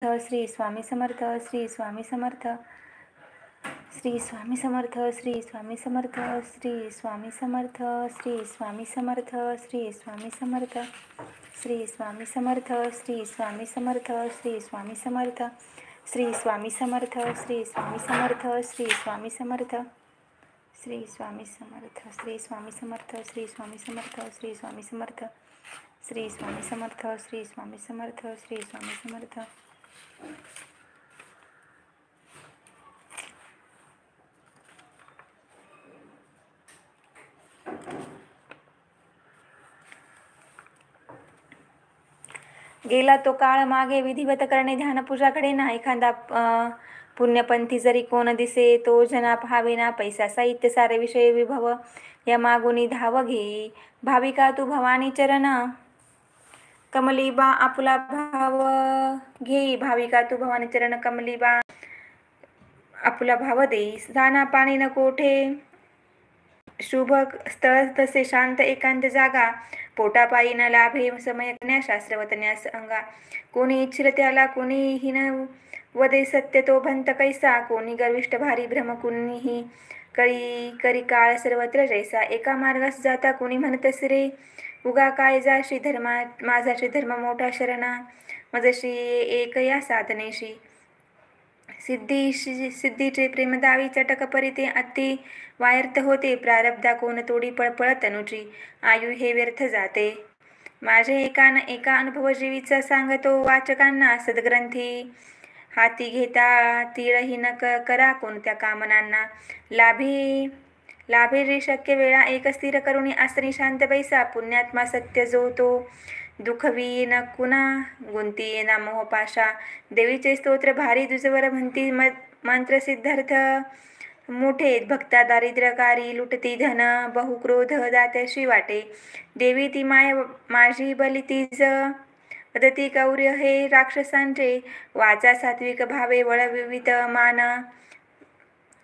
श्री स्वामी समर्थ, श्री स्वामी समर्थ, श्री स्वामी समर्थ, श्री स्वामी समर्थ, श्री स्वामी समर्थ, श्री स्वामी समर्थ, श्री स्वामी समर्थ, श्री स्वामी समर्थ, श्री स्वामी समर्थ, श्री स्वामी समर्थ, श्री स्वामी समर्थ, श्री स्वामी समर्थ, श्री स्वामी समर्थ, श्री स्वामी समर्थ, श्री स्वामी समर्थ, श्री स्वामी समर्थ, श्री स्वामी समर्थ, श्री स्वामी समर्थ, श्री स्वामी समर्थ, श्री स्वामी समर्थ. गेला तो काळ मागे, विधिवत करणे ध्यानपूजाकडे ना. एखादा पुण्यपंथी जरी कोण दिसे, तो जना पाहावेना. पैसा साहित्य सारे विषय विभव, या मागुनी धाव घेई. भाविका तू भवानी चरण, कमलीबा आपुला भाव घेई. भाविका तू भवानी चरण, कमलीबा आपुला भाव देई. दाना पाणी न कोठे, शुभ स्थळ तसे शांत एकांत जागा. पोटापायी न लाभे समय कन्या, शास्त्रवत न्यास अंगा. कोणी इच्छिल त्याला, कोणी हिन वदे सत्य तो भंत कैसा. कोणी गर्विष्ठ भारी भ्रम, कुणीही कळी करी काळ सर्वत्र जैसा. एका मार्गास जाता कोणी म्हणतस रे, उगा काय जाशी धर्मा. माझा श्री धर्म मोठा शरणा, मजशी एक या साधनेशी. सिद्धीचे प्रेम दावी चटक परिते, अति वायर्थ होते. प्रारब्धा कोण तोडी पळपळ तनुची, आयु हे व्यर्थ जाते. माझे एका अनुभव जीवीचा सांगतो वाचकांना. सद्ग्रंथी हाती घेता तिळही न करा कोणत्या कामनांना. लाभे रे शक्य वेळा, एक स्थिर करुणी आसनी शांत बैसा. पुण्यात्मा सत्य जो तो, दुखवी न कुणा गुंती ना मोहपाशा. देवीचे स्तोत्र भारी दुजवर म्हणती, मंत्र सिद्धार्थ मोठे. भक्ता दारिद्र्यकारी लुटती धन, बहुक्रोध दात्याशी वाटे. देवी ती माय माझी बली तीज, वदती कौर्य हे राक्षसांचे. वाचा सात्विक भावे, वळवित मान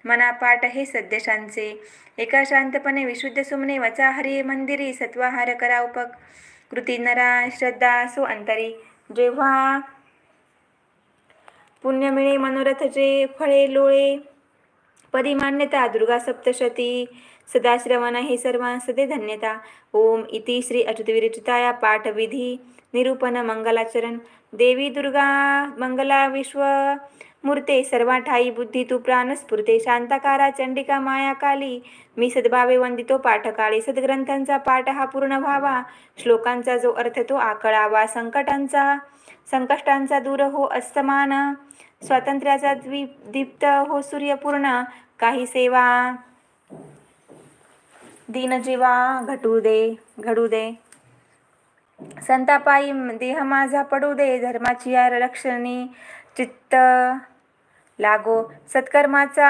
मनापाठ हे सद्यशांचे. एका शांतपणे विशुद्ध सुमने, वचा हरी मंदिरी. सत्वाहार करा उपकृती नरा, श्रद्धा सो अंतरी. जेव्हा पुण्य मिळे मनोरथचे फळे लोळे, पदी मान्यता दुर्गा सप्तशती. सदाश्रवण हे सर्वांस दे धन्यता. ओम इति श्री अच्युतविरचिताया पाठ विधी निरूपण मंगलाचरण. देवी दुर्गा मंगला विश्व मूर्ते, सर्वा ठाई बुद्धी तू प्राण स्फुरते. शांताकारा चंडिका माया काली, मी सद्भावे वंदितो पाठकाळी. सद्ग्रंथांचा पाठ हा पूर्ण व्हावा, श्लोकांचा जो अर्थ तो आकळावा. संकष्टांचा दूर हो अस्तमान, स्वातंत्र्याचा दीप्त हो सूर्यपूर्ण. काही सेवा दीनजीवा घडू दे. संतापायी देह माझा पडू दे. धर्माची या रक्षणी चित्त लागो. सत्कर्माचा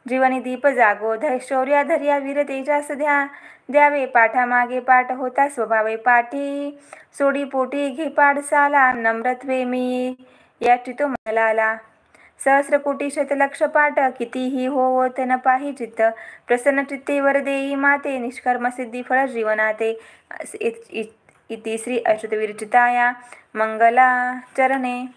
जीवनी दीप जागो. शौर्याधर्या वीर तेजास द्यावे. पाठामागे पाठ होता स्वभावे. पाठी सोडी पोटी घे पाठशाला. नम्रत्वे मी याची तो मला आला. सहस्र कोटी शतलक्ष पाठ, कितीही होत न पाही चित्त. प्रसन्न चित्ते वर देई माते, निष्कर्म सिद्धी फळ जीवनाते. इति श्री अच्युतविरचिताया मंगलाचरणे.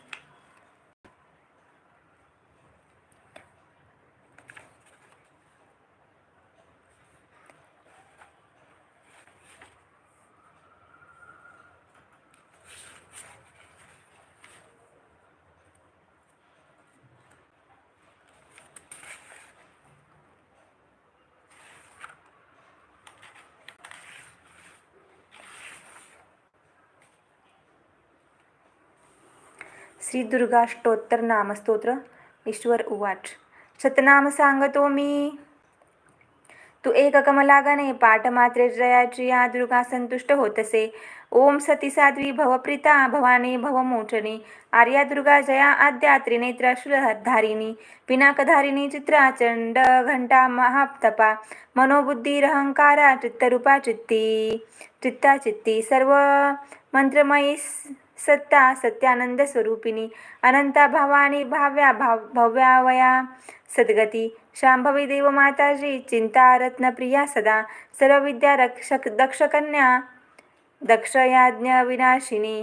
श्री दुर्गाष्टोत्तर नामस्तोत्र. ईश्वर उवाच. शतनाम सांगतो मी, तू एक कमलागणे. पाठ मात्रे जयाची या दुर्गा संतुष्ट होतसे. ओम सती साध्वी भवप्रीता, भवानी भवमोचनी. आर्या दुर्गा जया आद्या, त्रिनेत्राशूलधारिणी. पिनाकधारिणी चित्रा, चंड घंटा महातपा. मनोबुद्धिरहंकारा, चित्तरूपा चित्ता चित्ती. सर्व मंत्रमयी सत्ता, सत्यानंद स्वरूपिणी. अनंता भवानी भाव्या, भव्यावया सद्गती. शांभवी देव माताजी, चिंता रत्नप्रिया सदा. सर्व विद्या रक्षक दक्ष कन्या, दक्ष याज्ञ विनाशिनी.